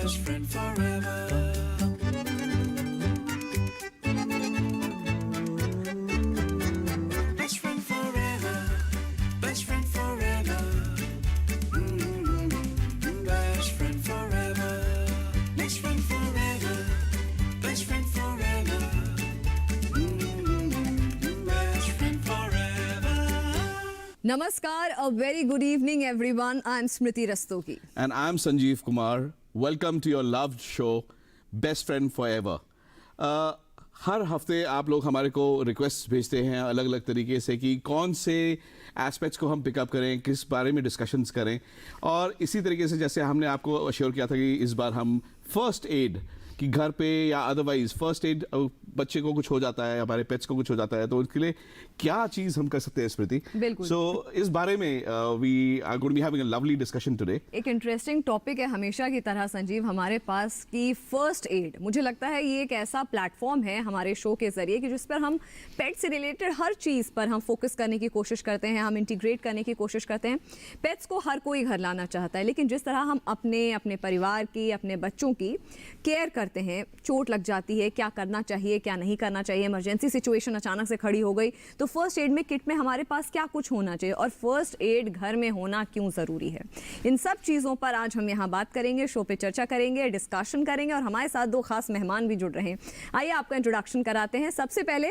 best friend forever. Best friend forever. Best friend forever. Best friend forever. Best friend forever. Best friend forever. Best friend forever. Namaskar, a very good evening everyone. I'm Smriti Rastogi. And I'm Sanjeev Kumar. Welcome to your loved show, Best Friend Forever. हर हफ्ते आप लोग हमारे को request भेजते हैं अलग अलग तरीके से कि कौन से एस्पेक्ट्स को हम पिकअप करें, किस बारे में डिस्कशंस करें। और इसी तरीके से जैसे हमने आपको अश्योर किया था कि इस बार हम फर्स्ट एड कि घर पे या अदरवाइज फर्स्ट एड बच्चे को कुछ हो जाता है, हमारे पेट्स को कुछ हो जाता है, तो उसके लिए क्या चीज़ हम कर सकते हैं स्मृति। बिल्कुल। सो इस बारे में we are going to be having a lovely discussion today. एक इंटरेस्टिंग टॉपिक है हमेशा की तरह संजीव हमारे पास की फर्स्ट एड। मुझे लगता है ये एक ऐसा प्लेटफॉर्म है हमारे शो के जरिए कि जिस पर हम पेट से रिलेटेड हर चीज़ पर हम फोकस करने की कोशिश करते हैं, हम इंटीग्रेट करने की कोशिश करते हैं। पेट्स को हर कोई घर लाना चाहता है, लेकिन जिस तरह हम अपने परिवार की, अपने बच्चों की केयर करते हैं, चोट लग जाती है, क्या करना चाहिए क्या नहीं करना चाहिए, इमरजेंसी सिचुएशन अचानक से खड़ी हो गई, तो फर्स्ट एड में किट में हमारे पास क्या कुछ होना चाहिए और फर्स्ट एड घर में होना क्यों ज़रूरी है, इन सब चीज़ों पर आज हम यहाँ बात करेंगे, शो पे चर्चा करेंगे, डिस्कशन करेंगे और हमारे साथ दो खास मेहमान भी जुड़ रहे हैं। आइए आपका इंट्रोडक्शन कराते हैं। सबसे पहले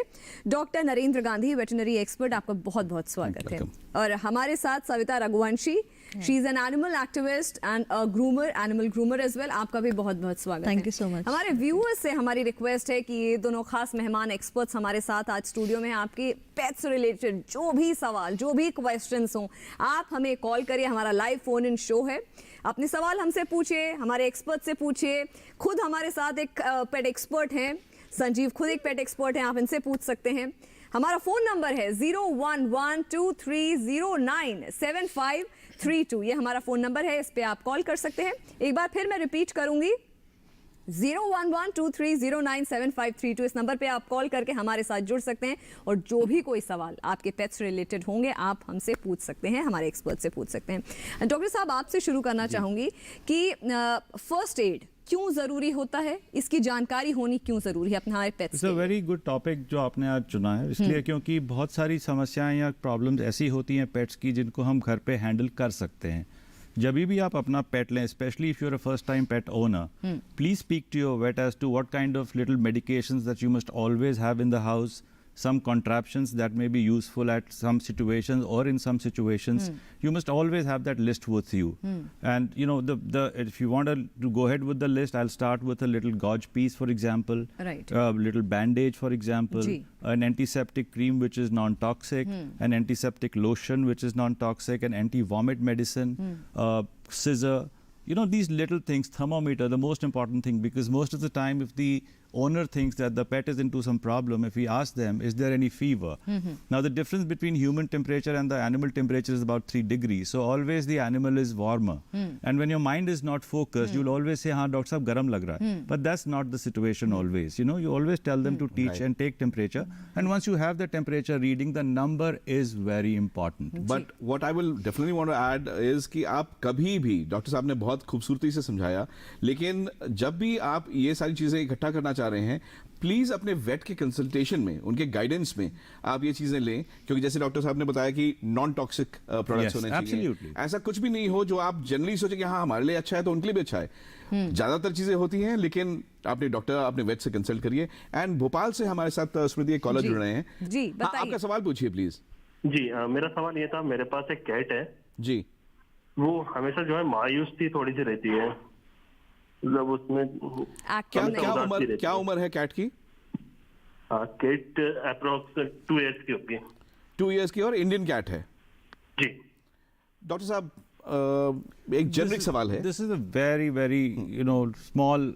doctor Narendra Gandhi, veterinary expert, आपका बहुत बहुत स्वागत है। और हमारे साथ Savita Raghuvanshi, she is an animal activist and a groomer, animal groomer as well, आपका भी बहुत बहुत स्वागत है। Thank you so much. हमारे व्यूअर्स से हमारी रिक्वेस्ट है कि ये दोनों खास मेहमान एक्सपर्ट्स हमारे साथ आज स्टूडियो में, आपके पेट्स रिलेटेड जो भी सवाल, जो भी क्वेश्चंस हों, आप हमें कॉल करिए। हमारा लाइव फोन इन शो है, अपने सवाल हमसे पूछिए, हमारे एक्सपर्ट से पूछिए। खुद हमारे साथ एक पेट एक्सपर्ट हैं, संजीव खुद एक पेट एक्सपर्ट हैं, आप इनसे पूछ सकते हैं। हमारा फोन नंबर है 0112309753 ये हमारा फोन नंबर है, इस पे आप कॉल कर सकते हैं। एक बार फिर मैं रिपीट करूंगी, 0112309753 इस नंबर पे आप कॉल करके हमारे साथ जुड़ सकते हैं और जो भी कोई सवाल आपके पेट्स रिलेटेड होंगे आप हमसे पूछ सकते हैं, हमारे एक्सपर्ट से पूछ सकते हैं। डॉक्टर साहब, आपसे शुरू करना चाहूंगी कि फर्स्ट एड क्यों ज़रूरी होता है, इसकी जानकारी होनी क्यों ज़रूरी है अपने हमारे पेट्स के लिए? वेरी गुड टॉपिक जो आपने आज चुना है, इसलिए क्योंकि बहुत सारी समस्याएं या प्रॉब्लम्स ऐसी होती हैं पेट्स की जिनको हम घर पे हैंडल कर सकते हैं। जब भी आप अपना पेट लें, specially if you are a first time pet owner, please speak to your vet as to what kind of little medications that you must always have in the house, some contraptions that may be useful at some situations, or in some situations you must always have that list with you. And you know, if you want to go ahead with the list, I'll start with a little gauze piece, for example, right, a little bandage, for example, an antiseptic cream which is non-toxic, an antiseptic lotion which is non-toxic, an anti-vomit medicine, scissor, you know, these little things, thermometer, the most important thing, because most of the time if the owner thinks that the pet is into some problem, if we ask them, is there any fever? Now the difference between human temperature and the animal temperature is about 3 degrees. So always the animal is warmer. And when your mind is not focused, you'll always say, हाँ doctor साहब गर्म लग रहा है. But that's not the situation always. You know, you always tell them to teach and take temperature. And once you have the temperature reading, the number is very important. But what I will definitely want to add is कि आप कभी भी, doctor साहब ने बहुत खूबसूरती से समझाया, लेकिन जब भी आप ये सारी चीज़ें इकट्ठा करना चाह रहे हैं, प्लीज अपने वेट के कंसल्टेशन में, उनके गाइडेंस में आप ये चीजें लें, क्योंकि जैसे डॉक्टर साहब ने बताया कि नॉन टॉक्सिक प्रोडक्ट्स होने चाहिए। ऐसा कुछ भी नहीं हो जो आप जनरली सोचे कि हाँ हमारे लिए अच्छा है तो उनके लिए भी अच्छा है। ज्यादातर चीजें होती हैं, लेकिन आपने डॉक्टर, अपने वेट से कंसल्ट करिए। एंड भोपाल से हमारे साथ स्मृति कॉलर जुड़ रहे हैं। जी बताइए। आपका सवाल पूछिए प्लीज। जी मेरा सवाल ये था, मेरे पास एक कैट है जी, वो हमेशा जो है मायूस सी थोड़ी सी रहती है, मतलब उसमें क्या उम्र है कैट की? कैट अप्रोक्स 2 इयर्स की होगी। 2 इयर्स की, और इंडियन कैट है जी। डॉक्टर साहब, एक जेनरिक सवाल है। This is a very very you know small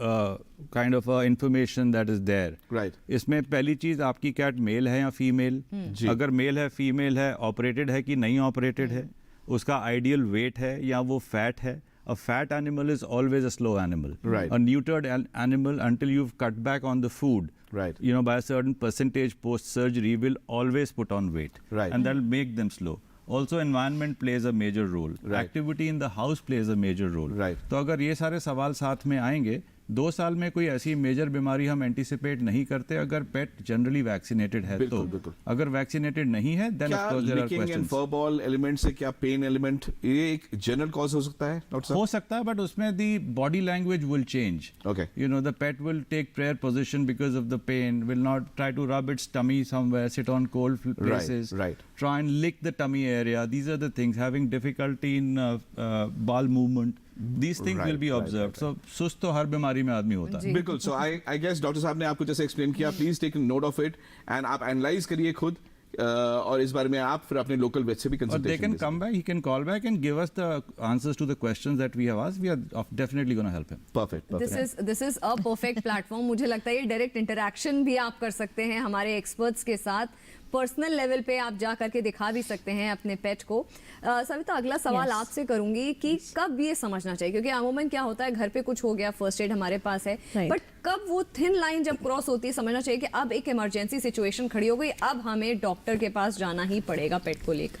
kind of information that is there, right. इसमें पहली चीज, आपकी कैट मेल है या फीमेल? अगर मेल है, फीमेल है, ऑपरेटेड है कि नहीं ऑपरेटेड है, उसका आइडियल वेट है या वो फैट है। A fat animal is always a slow animal. Right. A neutered animal, until you've cut back on the food, right, you know, by a certain percentage post surgery, will always put on weight. Right. And that'll make them slow. Also, environment plays a major role. Right. Activity in the house plays a major role. Right. तो अगर ये सारे सवाल साथ में आएंगे, 2 साल में कोई ऐसी मेजर बीमारी हम एंटीसिपेट नहीं करते अगर पेट जनरली वैक्सीनेटेड है बिल्कुल, तो बिल्कुल। अगर वैक्सीनेटेड नहीं है देन क्या of course there are licking and questions fur ball element से क्या पेन एलिमेंट ये एक जनरल कॉज हो सकता है डॉक्टर साहब? हो सकता है बट उसमें the body language will change. Okay. You know, the pet will take prayer position because of the pain, will not try to rub its tummy somewhere, sit on cold places, right. try and lick the tummy area. These are the things. Having difficulty in bowel movement. These things Right, will be right, observed. right, So सुस्त तो हर बीमारी में आदमी होता है. बिल्कुल. सो I guess doctor साहब ने आपको जैसे एक्सप्लेन किया, please take note of it and आप एनालाइज करिए खुद और इस बारे में आप फिर अपने लोकल वेट से भी Or they consultation can come back, he can call back and give us the answers to the questions that we have asked. We are definitely going to help him. Perfect this is a perfect platform. मुझे लगता है ये direct interaction भी आप कर सकते हैं हमारे एक्सपर्ट्स के साथ. पर्सनल लेवल पे आप जा करके दिखा भी सकते हैं अपने पेट को. सविता, अगला सवाल Yes. आपसे करूंगी कि कब ये समझना चाहिए, क्योंकि अमूमन क्या होता है घर पे कुछ हो गया, फर्स्ट एड हमारे पास है, Right. बट कब वो थिन लाइन जब क्रॉस होती है समझना चाहिए कि अब एक इमरजेंसी सिचुएशन खड़ी हो गई, अब हमें डॉक्टर के पास जाना ही पड़ेगा पेट को लेकर.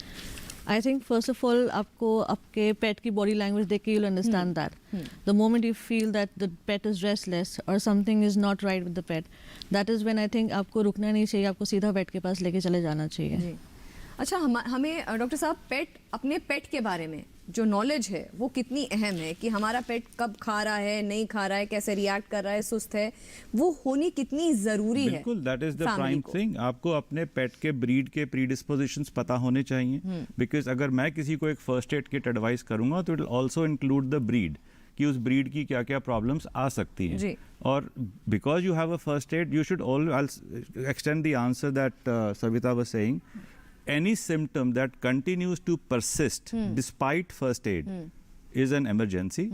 I think first of all आपको आपके पेट की बॉडी लैंग्वेज देख के you will understand that. The moment you feel that the pet is restless और something is not right with the pet, that is when I think आपको रुकना नहीं चाहिए, आपको सीधा पेट के पास लेके चले जाना चाहिए. जी. अच्छा, हमें डॉक्टर साहब अपने पेट के बारे में जो नॉलेज है वो कितनी अहम है कि हमारा पेट कब खा रहा है, नहीं खा रहा है, कैसे रिएक्ट कर रहा है, सुस्त है, वो होनी कितनी जरूरी है. बिल्कुल, that is the family prime को. थिंग. आपको अपने पेट के ब्रीड के प्रीडिस्पोजिशंस पता होने चाहिए, बिकॉज अगर मैं किसी को एक फर्स्ट एड किट एडवाइस करूंगा तो it will also include the breed कि उस ब्रीड की क्या क्या प्रॉब्लम्स आ सकती जी. हैं. और because you have a first aid you should always extend the answer that Savita was saying. Any symptom that continues to persist despite first aid is an emergency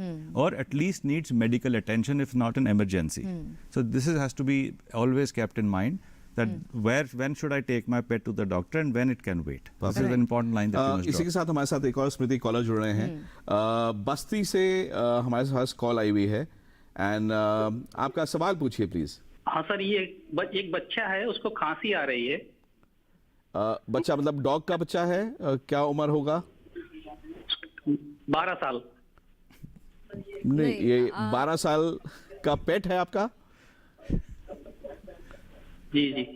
or at least needs medical attention if not an emergency. So this has to be always kept in mind that when should I take my pet to the doctor and when it can wait. This is an important line that you must इसी के drop. साथ हमारे साथ एक और स्मृति collar जुड़ रहे हैं. बस्ती से हमारे पास कॉल आई हुई है एंड आपका सवाल पूछिए प्लीज. हाँ सर, ये एक बच्चा है, उसको खांसी आ रही है. बच्चा मतलब डॉग का बच्चा है, क्या उम्र होगा? 12 साल. नहीं, ये 12 साल का पेट है आपका? जी जी.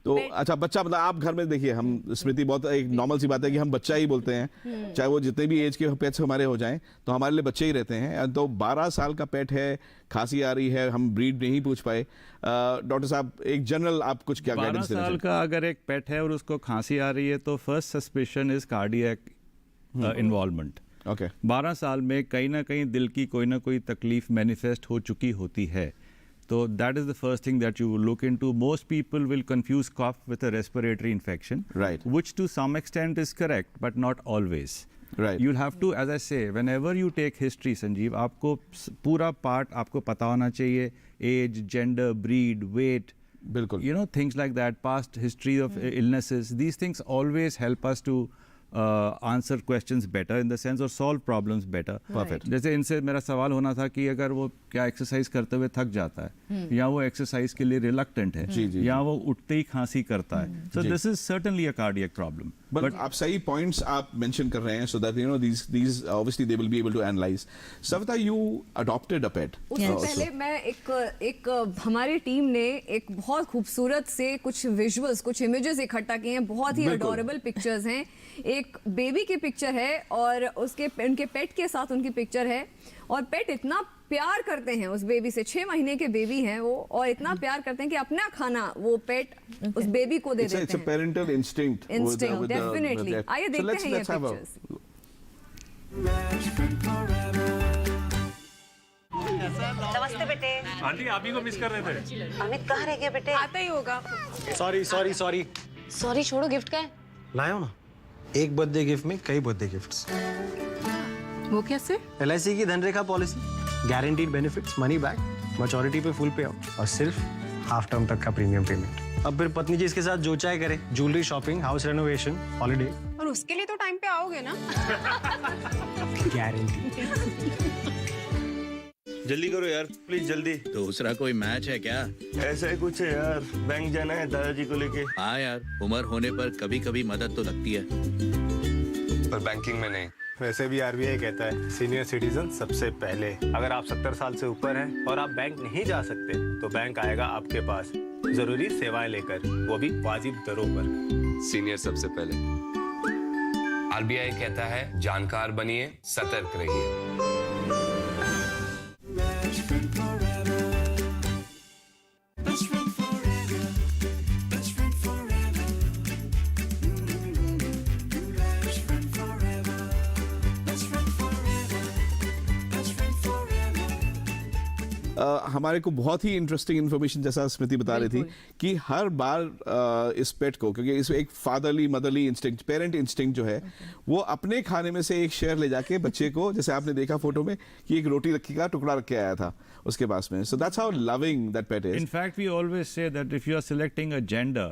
तो अच्छा, बच्चा मतलब आप घर में देखिए, हम स्मृति बहुत एक नॉर्मल सी बात है कि हम बच्चा ही बोलते हैं, चाहे वो जितने भी एज के पेट्स हमारे हो जाएं तो हमारे लिए बच्चे ही रहते हैं. तो 12 साल का पेट है, खांसी आ रही है, हम ब्रीड नहीं पूछ पाए. डॉक्टर साहब, एक जनरल आप कुछ क्या 12 गाइडेंस देना साल चाहेंगे? का अगर एक पेट है और उसको खांसी आ रही है तो first suspicion is cardiac involvement. Okay. 12 साल में कहीं ना कहीं दिल की कोई ना कोई तकलीफ मैनिफेस्ट हो चुकी होती है. तो that is the first thing that you will look into. Most people will confuse cough with a respiratory infection, Right. which to some extent is correct but not always. Right. You'll have to, as I say, whenever you take history, Sanjeev, आपको पूरा part आपको पता होना चाहिए. Age, gender, breed, weight, बिल्कुल. you know, things like that, past history of illnesses. These things always help us to answer questions better in the sense or solve problems better. Perfect. जैसे इनसे मेरा सवाल होना था कि अगर वो क्या एक्सरसाइज करते हुए थक जाता है या वो एक्सरसाइज के लिए रिलक्टेंट है जी, जी, या वो उठते ही खांसी करता है. सो जी. This is certainly a cardiac problem. But आप सही पॉइंट्स आप मेंशन कर रहे हैं so that you know these obviously they will be able to analyze. Savita, you adopted a pet. उससे Yes. पहले मैं एक हमारी टीम ने एक बहुत खूबसूरत से कुछ विजुअल्स, कुछ इमेजेस इकट्ठा किए हैं. बहुत ही बिल्कुल. अडोरेबल पिक्चर्स हैं. एक बेबी की पिक्चर है और उनके पेट के साथ उनकी पिक्चर है और पेट इतना प्यार करते हैं उस बेबी से. 6 महीने के बेबी हैं वो और इतना प्यार करते हैं कि अपना खाना वो पेट उस बेबी को दे It's देते a हैं. parental instinct. Instinct, definitely. आइए So देखते हैं ये let's have a pictures. best friend forever. नमस्ते बेटे. आंटी आप ही को मिस कर रहे थे. अमित कहाँ रह गया बेटे? आता ही होगा. Sorry sorry sorry. सॉरी छोड़ो, गिफ्ट का है. लाया ना, एक बर्थडे गिफ्ट में कई बर्थडे गिफ्ट्स. वो कैसे? LIC की Dhanrekha policy, guaranteed benefits, money back, maturity पे फुल पे आउट और सिर्फ हाफ टर्म तक का प्रीमियम पेमेंट. अब फिर पत्नी जी इसके साथ जो चाहे करे, jewellery shopping, house renovation, holiday, और उसके लिए तो टाइम पे आओगे ना? गारंटी. जल्दी करो यार प्लीज, जल्दी. दूसरा कोई मैच है क्या? ऐसा ही कुछ है यार, बैंक जाना है दादाजी को लेके. हाँ यार, उम्र होने पर कभी कभी मदद तो लगती है. पर बैंकिंग में नहीं। वैसे भी आरबीआई कहता है सीनियर सिटीजन सबसे पहले। अगर आप 70 साल से ऊपर हैं और आप बैंक नहीं जा सकते तो बैंक आएगा आपके पास जरूरी सेवाएं लेकर, वो भी वाजिब दरों पर। सीनियर सबसे पहले। आरबीआई कहता है जानकार बनिए, सतर्क रहिए। Best friend forever. Best friend forever. Best friend forever. Best friend forever. Best friend forever. Best friend forever. हमारे को बहुत ही इंटरेस्टिंग इन्फॉर्मेशन जैसा स्मृति बता रही थी कि हर बार इस पेट को, क्योंकि इसमें एक fatherly motherly instinct, parent instinct जो है वो अपने खाने में से एक शेयर ले जाके बच्चे को, जैसे आपने देखा फोटो में कि एक रोटी रखी का टुकड़ा रख के आया था उसके पास में. So that's how loving that pet is. In fact, we always say that if you are selecting a gender,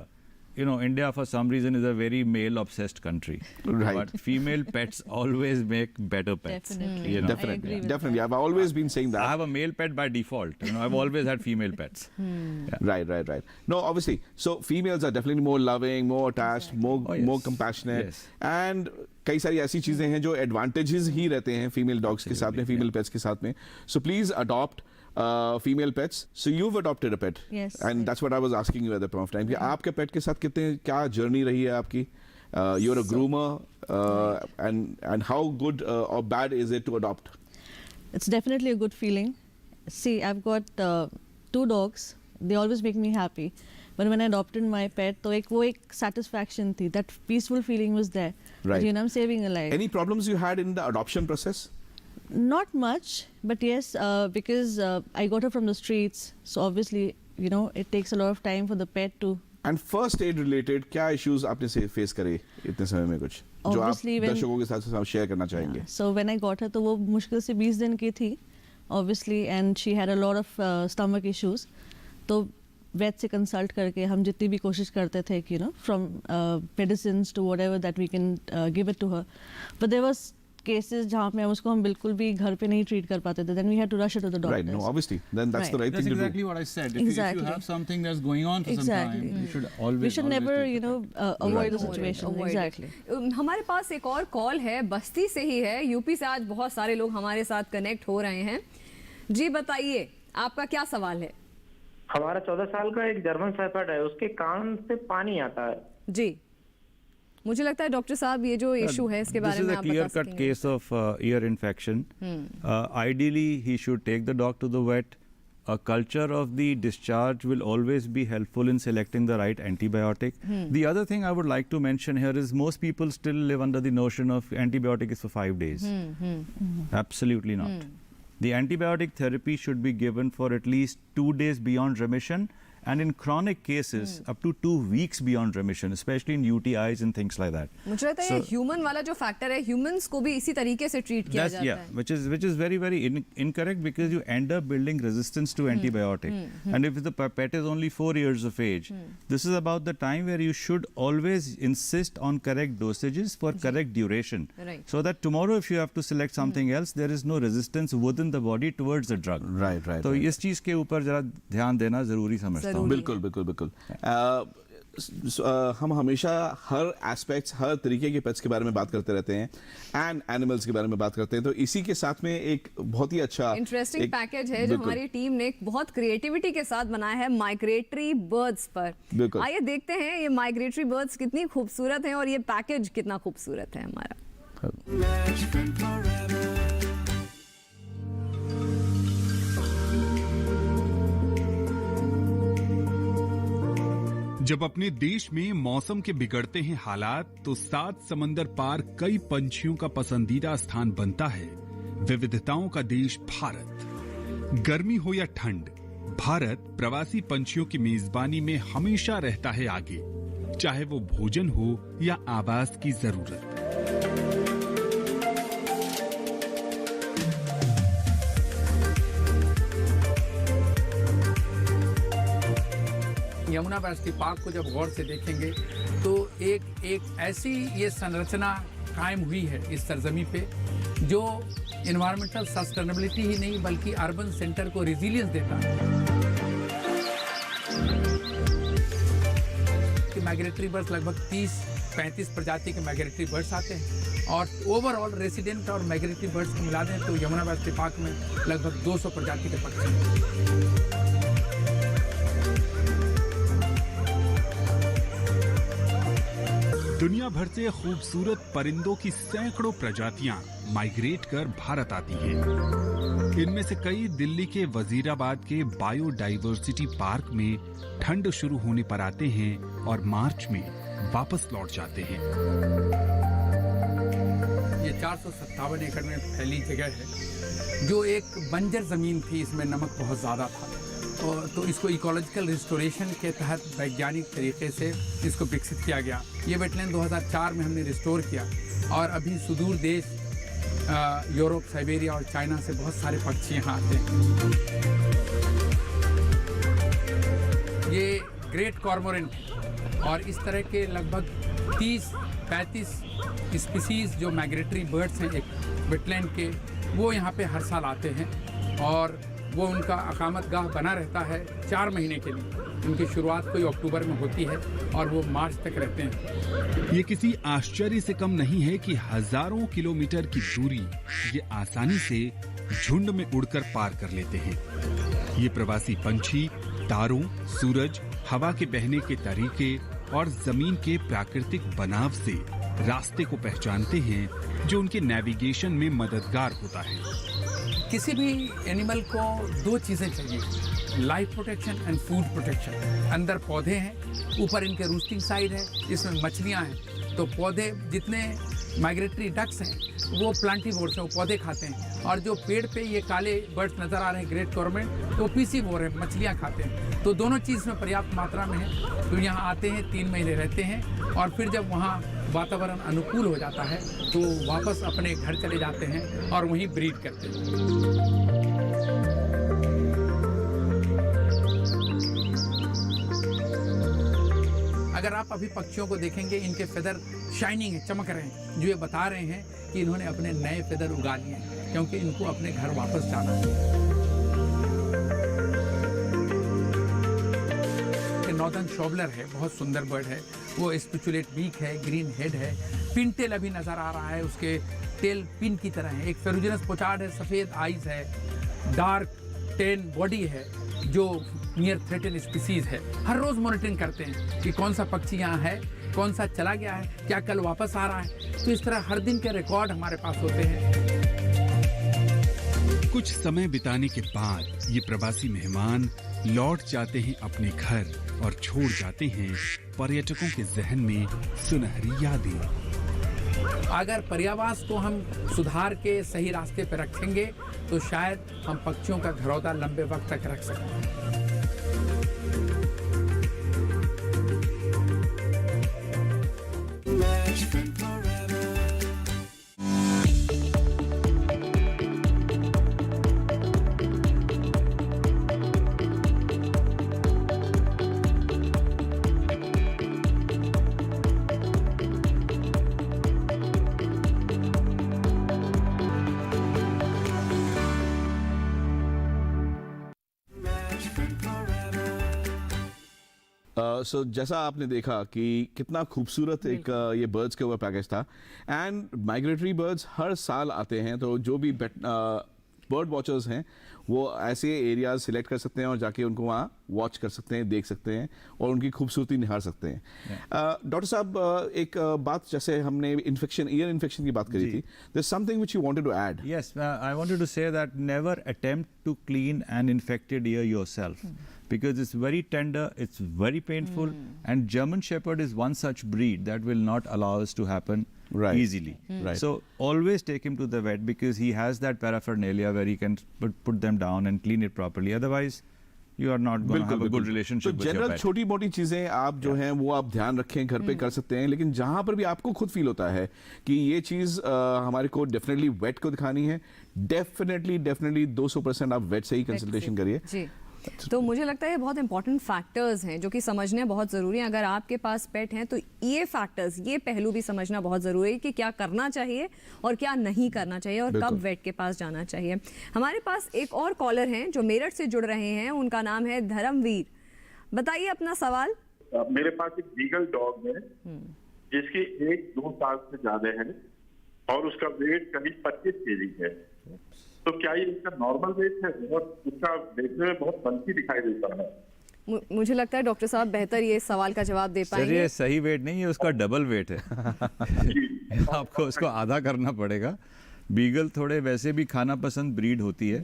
you know, India for some reason is a very male-obsessed country. Right. But female pets always make better pets. Definitely. You know? Definitely, definitely. I've always been saying I that. have a male pet by default. You know, I've always had female pets. Right. No, obviously. So females are definitely more loving, more attached, more Oh, yes. more compassionate. Yes. And कई सारी ऐसी चीजें हैं जो advantages ही रहते हैं female dogs के साथ में, फीमेल पेट्स के साथ में. So please adopt female pets. So you've adopted a pet. Yes. And that's what I was asking you at the point of time. कि आपके पेट के साथ कितने, क्या जर्नी रही है आपकी? You're a groomer, and how good or bad is it to adopt? It's definitely a good feeling. See, I've got 2 dogs. They always make me happy. But when I adopted my pet, तो वो एक satisfaction थी. That peaceful feeling was there. Right. You know, I'm saving a life. Any problems you had in the adoption process? Not much, but yes, because I got her from the streets. So obviously, you know, it takes a lot of time for the pet to. And first aid related क्या issues आपने से face करे इतने समय में, कुछ जो आप Obviously, when- दर्शकों के साथ शेयर करना चाहेंगे? So when I got her, तो वो मुश्किल से 20 दिन की थी, obviously, and she had a lot of stomach issues. तो vet से consult करके हम जितनी भी कोशिश करते थे कि, you know, from medicines to whatever that we can give it to her. But there was cases जहाँ पे हम बिल्कुल भी घर पे नहीं treat कर पाते थे. Then we had to rush her to the doctors. Right, no, obviously. Then that's the right That's thing exactly to do. what I said. If Exactly. you have something that's going on for some Exactly. time, you should always. We should always never, take you the know, pet. avoid the Avoid it, situation. avoid it. Exactly. हमारे पास एक और call है, बस्ती से ही है, UP से. आज बहुत सारे लोग हमारे साथ कनेक्ट हो रहे हैं. जी बताइए, आपका क्या सवाल है? हमारा 14 साल का एक जर्मन शेफर्ड है, उसके कान से पानी आता है. जी, मुझे लगता है डॉक्टर साहब ये जो इशू है इसके बारे This is में a आप बता clear-cut सकेंगे. case of ear infection. Ideally, he should take the dog to the vet. A culture of the discharge will always be helpful in selecting the right antibiotic. The other thing I would like to mention here is most people still live under the notion of antibiotic is for 5 days. Absolutely not. The antibiotic therapy should be given for at least 2 days beyond remission, and in chronic cases up to 2 weeks beyond remission, especially in UTIs and things like that. मुझे लगता है ये human वाला जो factor है, humans को भी इसी तरीके से ट्रीट किया That's, जाता yeah, है. which is very incorrect, because you end up building resistance to antibiotic. And if the pet is only 4 years of age, this is about the time where you should always insist on correct dosages for correct duration, Right. so that tomorrow if you have to select something else, there is no resistance within the body towards the drug. Right. तो इस चीज के ऊपर जरा ध्यान देना जरूरी समझता हूँ. बिल्कुल. हम हमेशा हर एस्पेक्ट्स, हर तरीके के पेट्स के बारे में बात करते रहते हैं, एंड एनिमल्स के बारे में बात करते हैं. तो इसी के साथ में एक बहुत ही अच्छा इंटरेस्टिंग पैकेज है जो हमारी टीम ने बहुत क्रिएटिविटी के साथ बनाया है माइग्रेटरी बर्ड्स पर. बिल्कुल. आइए देखते हैं ये माइग्रेटरी बर्ड्स कितनी खूबसूरत हैं और ये पैकेज कितना खूबसूरत है हमारा. Best friend forever. जब अपने देश में मौसम के बिगड़ते हैं हालात, तो 7 समंदर पार कई पंछियों का पसंदीदा स्थान बनता है विविधताओं का देश भारत. गर्मी हो या ठंड, भारत प्रवासी पंछियों की मेजबानी में हमेशा रहता है आगे, चाहे वो भोजन हो या आवास की जरूरत. यमुना बैष्टी पार्क को जब गौर से देखेंगे तो एक ऐसी ये संरचना कायम हुई है इस सरजमी पे जो इन्वायरमेंटल सस्टेनेबिलिटी ही नहीं बल्कि अर्बन सेंटर को रिजिलियंस देता है. माइग्रेटरी बर्ड्स लगभग 30-35 प्रजाति के माइग्रेटरी बर्ड्स आते हैं. और ओवरऑल रेसिडेंट और माइग्रेटरी बर्ड्स को मिला दें तो यमुना राष्ट्रीय पार्क में लगभग 200 प्रजाति के पक्षी हैं। दुनिया भर से खूबसूरत परिंदों की सैकड़ों प्रजातियां माइग्रेट कर भारत आती हैं। इनमें से कई दिल्ली के वजीराबाद के बायोडाइवर्सिटी पार्क में ठंड शुरू होने पर आते हैं और मार्च में वापस लौट जाते हैं। ये 457 एकड़ में फैली जगह है जो एक बंजर जमीन थी, इसमें नमक बहुत ज़्यादा था और तो इसको इकोलॉजिकल रिस्टोरेशन के तहत वैज्ञानिक तरीके से इसको विकसित किया गया। ये वेटलैंड 2004 में हमने रिस्टोर किया और अभी सुदूर देश यूरोप, साइबेरिया और चाइना से बहुत सारे पक्षी यहाँ आते हैं। ये ग्रेट कॉर्मोरेंट है और इस तरह के लगभग 30-35 स्पीसीज जो माइग्रेटरी बर्ड्स हैं एक वेटलैंड के, वो यहाँ पे हर साल आते हैं और वो उनका अकामत गाह बना रहता है 4 महीने के लिए। उनकी शुरुआत कोई अक्टूबर में होती है और वो मार्च तक रहते हैं। ये किसी आश्चर्य से कम नहीं है कि हजारों किलोमीटर की दूरी ये आसानी से झुंड में उड़कर पार कर लेते हैं। ये प्रवासी पंछी तारों, सूरज, हवा के बहने के तरीके और जमीन के प्राकृतिक बनाव से रास्ते को पहचानते हैं जो उनके नेविगेशन में मददगार होता है। किसी भी एनिमल को 2 चीज़ें चाहिए, life protection and food protection. अंदर पौधे हैं, ऊपर इनके रूस्टिंग साइड है, इसमें मछलियां हैं। तो पौधे जितने माइग्रेटरी डक्स हैं वो प्लांटिवोर्स हैं, वो पौधे खाते हैं और जो पेड़ पे ये काले बर्ड्स नज़र आ रहे हैं ग्रेट कॉर्मोरेंट, तो पीसीवोर है, मछलियाँ खाते हैं। तो दोनों चीज़ में पर्याप्त मात्रा में है। तो यहाँ आते हैं, 3 महीने रहते हैं और फिर जब वहाँ वातावरण अनुकूल हो जाता है तो वापस अपने घर चले जाते हैं और वहीं ब्रीड करते हैं। अगर आप अभी पक्षियों को देखेंगे, इनके फेदर शाइनिंग है, चमक रहे हैं, जो ये बता रहे हैं कि इन्होंने अपने नए फेदर उगा लिए हैं क्योंकि इनको अपने घर वापस जाना है। नॉर्दर्न शॉबलर है, बहुत सुंदर बर्ड है, वो स्पिचुलेट बीक है, ग्रीन हेड है, पिन टेल अभी नज़र आ रहा है, उसके टेल पिन की तरह है। एक फेरुजिनस पोचार्ड है, सफ़ेद आइज है, डार्क टेन बॉडी है जो नियर थ्रेटेन स्पीसीज है। हर रोज़ मॉनिटरिंग करते हैं कि कौन सा पक्षी यहाँ है, कौन सा चला गया है, क्या कल वापस आ रहा है। तो इस तरह हर दिन के रिकॉर्ड हमारे पास होते हैं। कुछ समय बिताने के बाद ये प्रवासी मेहमान लौट जाते हैं अपने घर और छोड़ जाते हैं पर्यटकों के जहन में सुनहरी यादें। अगर पर्यावास को हम सुधार के सही रास्ते पर रखेंगे तो शायद हम पक्षियों का घरौदा लंबे वक्त तक रख सकते हैं। सो जैसा आपने देखा कि कितना खूबसूरत एक ये बर्ड्स के ऊपर पैकेज था एंड माइग्रेटरी बर्ड्स हर साल आते हैं। तो जो भी बर्ड वॉचर्स हैं वो ऐसे एरियाज सिलेक्ट कर सकते हैं और जाके उनको वहाँ वॉच कर सकते हैं, देख सकते हैं और उनकी खूबसूरती निहार सकते हैं। डॉक्टर साहब, एक बात, जैसे हमने इन्फेक्शन, ईयर इन्फेक्शन की बात करी थी, there is something which you wanted to add. Yes, I wanted to say that never attempt to clean an infected ear yourself. Because it's very tender, it's very painful, and German Shepherd is one such breed that will not allow us to happen easily. So always take him to the vet because he has that paraphernalia where he can put them down and clean it properly. Otherwise, you are not going to have a good relationship with your general pet. छोटी मोटी चीजें आप जो हैं वो आप ध्यान रखें, घर पे कर सकते हैं, लेकिन जहां पर भी आपको खुद फील होता है कि ये चीज हमारे को डेफिनेटली वेट को दिखानी है, डेफिनेटली 200% आप वेट से ही कंसल्टेशन करिए। तो मुझे लगता है ये बहुत इंपॉर्टेंट फैक्टर्स हैं जो कि समझने बहुत ज़रूरी है। अगर आपके पास पेट हैं तो ये फैक्टर्स, ये पहलू भी समझना बहुत ज़रूरी है कि क्या करना चाहिए और क्या नहीं करना चाहिए और कब वेट के पास जाना चाहिए। हमारे पास एक और कॉलर हैं जो मेरठ से जुड़ रहे हैं, उनका नाम है धर्मवीर। बताइए अपना सवाल। मेरे पास एक बीगल डॉग है जिसकी एज 2 साल से ज्यादा है और उसका वेट करीब 25 kg है। तो क्या ये इसका नॉर्मल वेट है? बहुत उसका देखने में बहुत बल्कि दिखाई देता है। मुझे लगता है डॉक्टर साहब बेहतर ये सवाल का जवाब दे पाएंगे। ये सही वेट नहीं है, उसका डबल वेट है। आपको उसको आधा करना पड़ेगा। बीगल थोड़े वैसे भी खाना पसंद ब्रीड होती है,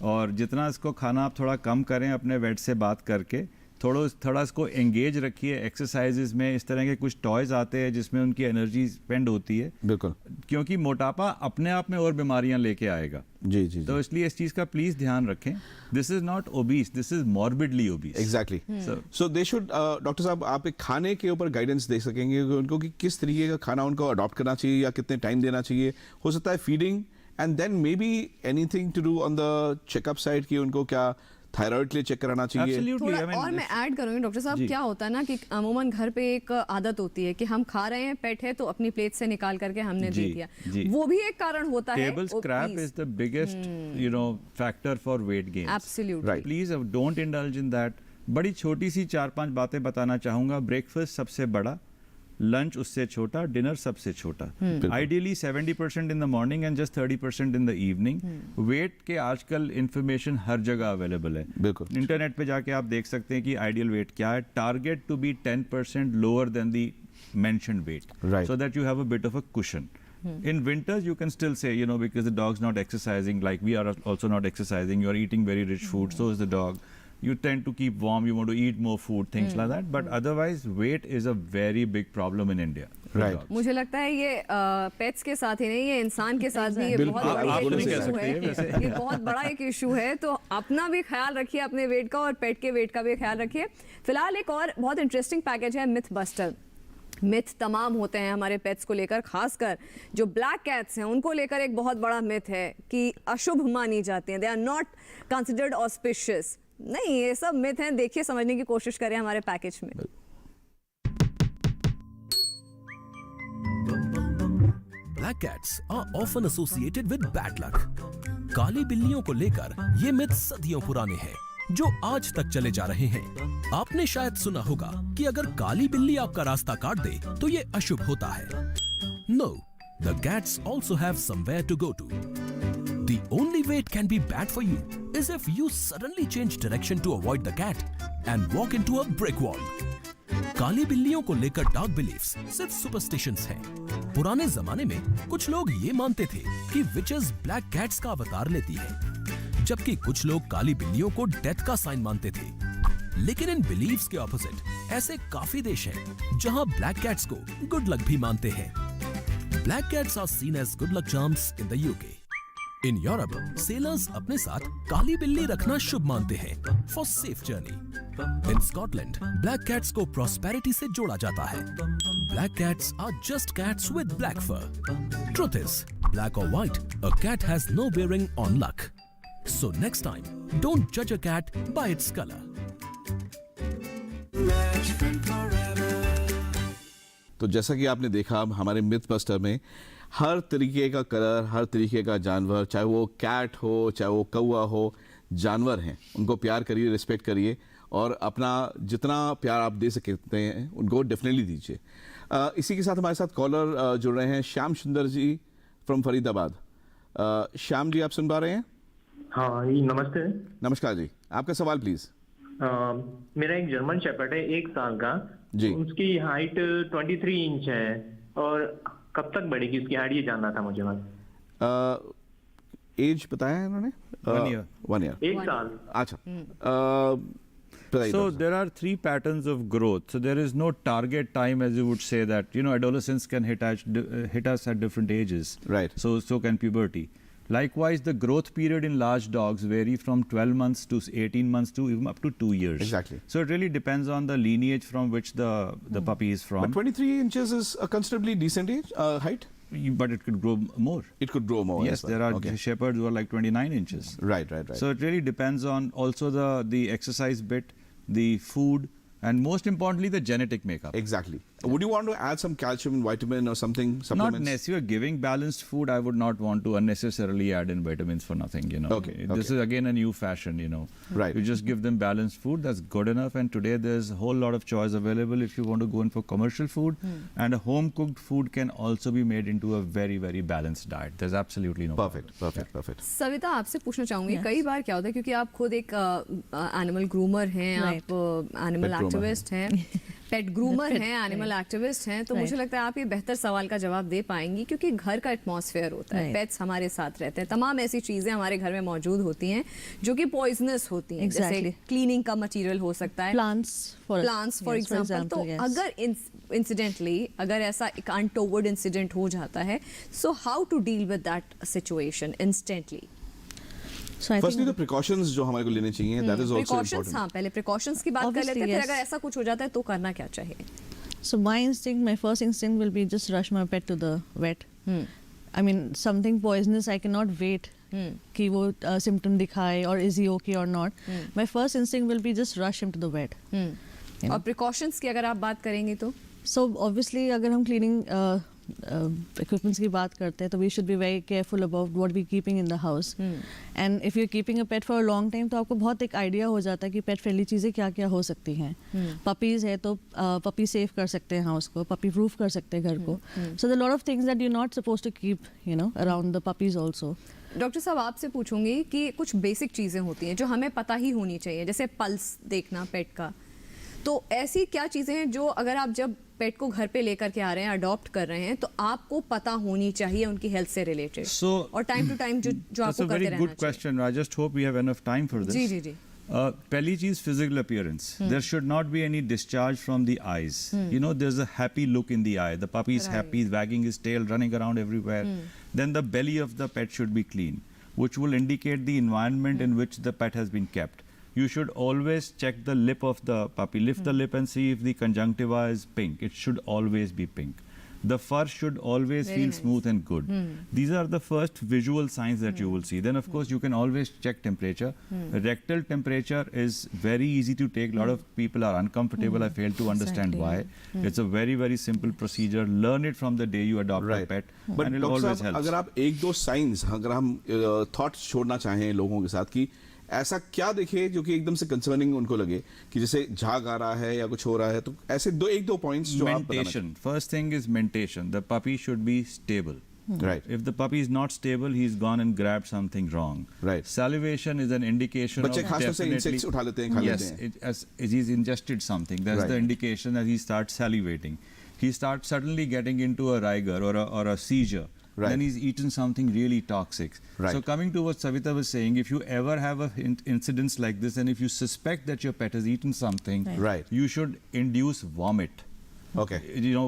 और जितना इसको खाना आप थोड़ा कम करें अपने वेट से बात करके, थोड़ा इसको एंगेज रखिए एक्सरसाइजेज में। इस तरह के कुछ टॉयज आते हैं जिसमें उनकी एनर्जी स्पेंड होती है। बिल्कुल, क्योंकि मोटापा अपने आप में और बीमारियां लेके आएगा। जी जी, तो इसलिए इस चीज का प्लीज ध्यान रखें। This is not obese, this is morbidly obese. Exactly. So they should, doctor साहब आप एक खाने के ऊपर गाइडेंस दे सकेंगे उनको कि किस तरीके का खाना उनको अडॉप्ट करना चाहिए या कितने टाइम देना चाहिए? हो सकता है feeding and then maybe anything to do on the checkup side कि उनको क्या थायराइड के लिए चेक कराना चाहिए? थोड़ा और मैं ऐड करूंगी डॉक्टर साहब, क्या होता है ना कि अमूमन घर पे एक आदत होती है कि हम खा रहे हैं, पेट है तो अपनी प्लेट से निकाल करके हमने दे दिया। वो भी एक कारण होता है। Table scrap is the biggest factor for weight gain. Absolutely. Please don't indulge in that. बड़ी छोटी सी 4-5 बातें बताना चाहूंगा। ब्रेकफास्ट सबसे बड़ा, लंच उससे छोटा, डिनर सबसे छोटा। Ideally 70% in the morning and just 30% in the evening. Weight के आजकल इंफॉर्मेशन हर जगह अवेलेबल है। बिल्कुल, इंटरनेट पे जाके आप देख सकते हैं कि आइडियल वेट क्या है। Target to be 10% lower than the mentioned weight, so that you have a bit of a cushion. In winters you can still say, because the dog's not exercising, like we are also not exercising, you are eating very rich food, so is the dog. You tend to keep warm, you want to eat more food, things like that. But otherwise, weight is a very big problem in India. Right. मुझे लगता है ये pets के साथ ही नहीं, ये इंसान के साथ भी ये बहुत बड़ा इशू है। ये बहुत बड़ा एक इशू है। तो अपना भी ख्याल रखिए, अपने वेट का और पेट के वेट का भी ख्याल रखिए। फिलहाल एक और बहुत इंटरेस्टिंग पैकेज है, मिथ बस्टर। मिथ तमाम होते हैं हमारे पेट्स को लेकर, खासकर जो ब्लैक कैट्स हैं उनको लेकर एक बहुत बड़ा मिथ है कि अशुभ मानी जाती हैं, they are not considered auspicious. नहीं, ये सब मिथ हैं। देखिए, समझने की कोशिश करें हमारे पैकेज में। Black cats are often associated with bad luck. काली बिल्लियों को लेकर ये मिथ सदियों पुराने हैं, जो आज तक चले जा रहे हैं। आपने शायद सुना होगा कि अगर काली बिल्ली आपका रास्ता काट दे तो ये अशुभ होता है। No, the cats also have somewhere to go to. The only way it can be bad for you is if you suddenly change direction to avoid the cat and walk into a brick wall. काली बिल्लियों को लेकर dark beliefs सिर्फ superstitions हैं। पुराने जमाने में कुछ लोग ये मानते थे कि विचेस ब्लैक कैट्स का अवतार लेती है, जबकि कुछ लोग काली बिल्लियों को डेथ का साइन मानते थे। लेकिन इन बिलीफ्स के ऑपोजिट ऐसे काफी देश हैं जहां ब्लैक कैट्स को गुड लक भी मानते हैं। Black cats are seen as good luck charms in the UK. In Europe sailors अपने साथ काली बिल्ली रखना शुभ मानते हैं for safe journey. In Scotland black cats को प्रॉस्पेरिटी से जोड़ा जाता है। Black cats are just cats with black fur. Truth is, black और white, a cat has no bearing on luck. So next time don't जज a cat by its colour. तो जैसा कि आपने देखा हमारे मिथ बस्टर में हर तरीके का कलर, हर तरीके का जानवर, चाहे वो कैट हो, चाहे वो कौवा हो, जानवर हैं, उनको प्यार करिए, रिस्पेक्ट करिए और अपना जितना प्यार आप दे सकते हैं उनको डेफिनेटली दीजिए। इसी के साथ हमारे साथ कॉलर जुड़ रहे हैं श्याम सुंदर जी फ्रॉम फरीदाबाद। श्याम जी, आप सुन पा रहे हैं? हाँ जी, नमस्ते। नमस्कार जी, आपका सवाल प्लीज। मेरा एक जर्मन शेपर्ड है, 1 साल का जी। उसकी हाइट 23 इंच है और कब तक बढ़ेगी उसकी हाइट, ये जानना था मुझे बस। एज बताया है इन्होंने? 1 year. 1 year. 1 साल। अच्छा। So there are 3 patterns of growth. So there is no target time, as you would say that, adolescence can hit us at different ages. Right. So can puberty. Likewise, the growth period in large dogs vary from 12 months to 18 months to even up to 2 years. Exactly. So it really depends on the lineage from which the puppy is from. But 23 inches is a considerably decent age, height? But it could grow more. It could grow more. Yes, there are shepherds who are like 29 inches. Right. So it really depends on also the exercise bit, the food, and most importantly the genetic makeup. Exactly. would you want to add some calcium and vitamin or something, Not supplements? necessarily giving balanced food. I would not want to unnecessarily add in vitamins for nothing. Okay, This is again a new fashion. Right. You just give them balanced food. That's good enough. And today there's a whole lot of choice available if you want to go in for commercial food. And a home cooked food can also be made into a very, very balanced diet. There's absolutely no Perfect. Savita आपसे पूछना चाहूंगी Yes. कई बार क्या होता है क्योंकि आप खुद एक एनिमल ग्रूमर हैं, Right. आप एनिमल Pet groomer एक्टिविस्ट हैं, पेट ग्रूमर Pet, हैं, एनिमल right. एक्टिविस्ट हैं, तो Right. मुझे लगता है आप ये बेहतर सवाल का जवाब दे पाएंगी क्योंकि घर का एटमॉस्फेयर होता है, Right. पेट्स हमारे साथ रहते हैं, तमाम ऐसी चीजें हमारे घर में मौजूद होती हैं जो कि पॉइजनस होती हैं, जैसे Exactly. क्लीनिंग का मटेरियल हो सकता है, Plants, for फॉर एग्जाम्पल. तो yes. अगर इंसिडेंटली अगर ऐसा एक अनटोवर्ड इंसिडेंट हो जाता है, so how to deal with that situation instantly? So I Firstly, think the precautions जो हमारे को लेने चाहिए, that is also precautions, important. हाँ पहले प्रिकॉशंस की बात कर Obviously, लेते हैं, फिर yes. अगर ऐसा कुछ हो जाता है तो करना क्या चाहिए? So my instinct, my first instinct will be just rush my pet to the vet. I mean, something poisonous, I cannot wait कि वो symptom दिखाए or is he okay or not. My first instinct will be just rush him to the vet. और precautions की अगर आप बात करेंगे तो So obviously अगर हम cleaning equipments की बात करते हैं तो we should be very careful about what we keeping in the house. And if you're keeping a pet for a long time तो आपको बहुत एक idea हो जाता है कि pet friendly चीज़ें क्या क्या हो सकती हैं. Puppies है तो puppy safe कर सकते हैं house को, puppy proof कर सकते हैं घर को. So there are a lot of things that you're not supposed to keep, around the puppies also. Doctor साहब आपसे पूछूंगी कि कुछ बेसिक चीज़ें होती हैं जो हमें पता ही होनी चाहिए, जैसे पल्स देखना पेट का, तो ऐसी क्या चीज़ें हैं जो अगर आप जब पेट को घर पे लेकर के आ रहे हैं, अडॉप्ट कर रहे हैं, तो आपको पता होनी चाहिए उनकी हेल्थ से रिलेटेड, और टाइम टू टाइम जो That's आपको a करते very रहना good question. I just hope we have enough time for this. जी. पहली चीज physical appearance. There should not be any discharge from the eyes. There's a happy look in the eye. The puppy is happy, wagging his tail, running around everywhere. Then the belly of the pet should be clean, which will indicate the environment in which the pet has been kept. You should always check the lip of the puppy. Lift the lip and see if the conjunctiva is pink. It should always be pink. The fur should always Very feel nice. smooth and good. These are the first visual signs that you will see. Then, of course, you can always check temperature. Rectal temperature is very easy to take. A lot of people are uncomfortable. I fail to understand Exactly. why. It's a very, very simple procedure. Learn it from the day you adopt a pet. But and it doctor always साहब, helps. अगर आप एक दो science, अगर हम thoughts छोड़ना चाहें लोगों के साथ कि ऐसा क्या देखे जो कि एकदम से कंसर्निंग उनको लगे कि जैसे झाग आ रहा है या कुछ हो रहा है, तो ऐसे एक दो पॉइंट्स जो आप बताना Mentation. First thing is mentation. The puppy should be stable. Right. If the puppy is not stable, he's gone and grabbed something wrong. Right. Salivation is an indication बच्चे of खासतौर से definitely. insects उठा लेते हैं, खा Yes, लेते हैं. as he's ingested something. That's Right. the indication that he starts salivating. He starts suddenly getting into a rigor or a seizure. Right. Then he's eaten something really toxic. Right. So coming to what Savita was saying, if you ever have a incidents like this, and if you suspect that your pet has eaten something, Right. you should induce vomit. Okay.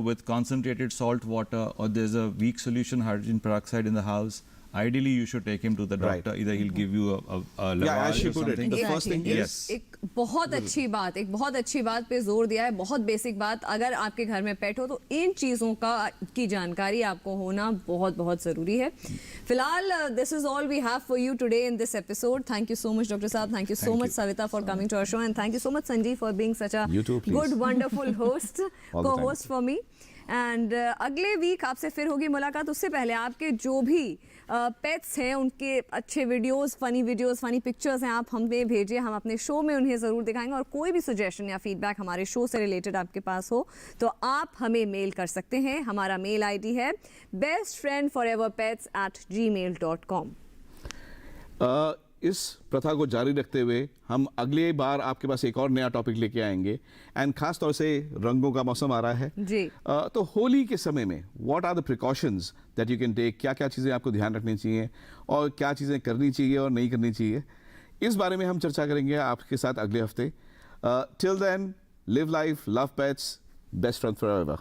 With concentrated salt water, or there's a weak solution hydrogen peroxide in the house. Ideally, you should take him to the doctor. Right. Either he'll give you a Yeah, lavage as she or put it, something. the first thing is Yes. एक बहुत अच्छी बात पे जोर दिया है, बहुत basic बात. अगर आपके घर में पेट हो तो इन चीज़ों की जानकारी आपको होना बहुत बहुत ज़रूरी है. फिलहाल this is all we have for you today in this episode. Thank you so much doctor साहब, thank you so much Savita for coming to our show, and thank you so much Sanjeev for being such a You too, please. Good wonderful host, All the को time. Host for me. And अगले week आपसे फिर होगी मुलाकात. उससे पहले आपके जो भी पेट्स हैं उनके अच्छे वीडियोस, फनी पिक्चर्स हैं, आप हमें भेजिए, हम अपने शो में उन्हें ज़रूर दिखाएंगे. और कोई भी सजेशन या फीडबैक हमारे शो से रिलेटेड आपके पास हो तो आप हमें मेल कर सकते हैं. हमारा मेल आईडी है bestfriendforeverpets@gmail.com. इस प्रथा को जारी रखते हुए हम अगले बार आपके पास एक और नया टॉपिक लेके आएंगे. एंड खास तौर से रंगों का मौसम आ रहा है जी. तो होली के समय में what are the precautions that you can take, क्या क्या चीज़ें आपको ध्यान रखनी चाहिए और क्या चीज़ें करनी चाहिए और नहीं करनी चाहिए, इस बारे में हम चर्चा करेंगे आपके साथ अगले हफ्ते. Till then, live life, love pets, best friend forever.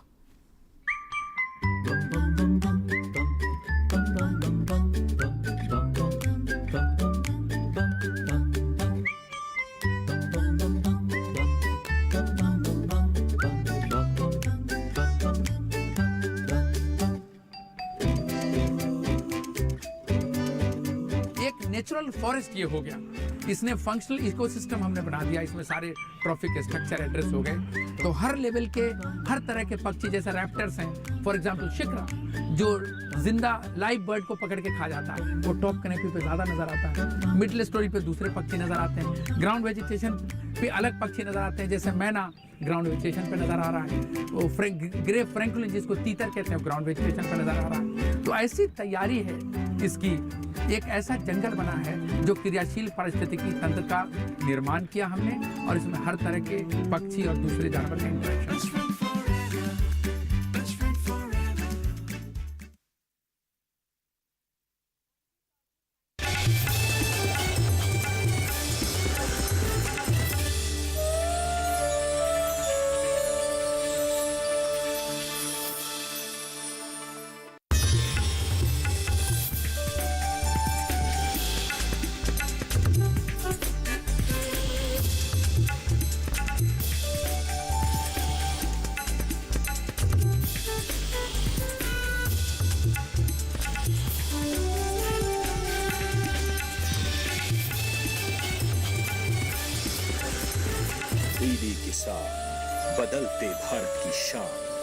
एक नेचुरल फॉरेस्ट ये हो गया. इसने फंक्शनल इकोसिस्टम हमने बना दिया, इसमें सारे ट्रॉफिक स्ट्रक्चर एड्रेस हो गए। तो हर लेवल के हर तरह के पक्षी, जैसे रैप्टर्स हैं, फॉर एग्जांपल शिकरा जो जिंदा लाइव बर्ड को पकड़ के खा जाता है, वो टॉप कैनोपी पे ज़्यादा नजर आता है। मिडिल स्टोरी पे दूसरे पक्षी नजर आते हैं। ग्राउंड वेजिटेशन पे अलग पक्षी नजर आते हैं, जैसे मैना ग्राउंड वेजिटेशन पे नजर आ रहा है। वो ग्रे फ्रैंकुलिन जिसको तीतर कहते हैं, ग्राउंड वेजिटेशन पे नजर आ रहा है। तो ऐसी तैयारी है इसकी, एक ऐसा जंगल बना है जो क्रियाशील पारिस्थितिकी तंत्र का निर्माण किया हमने, और इसमें हर तरह के पक्षी और दूसरे जानवर का इंटरेक्शन। टीवी किसान, बदलते भारत की शान।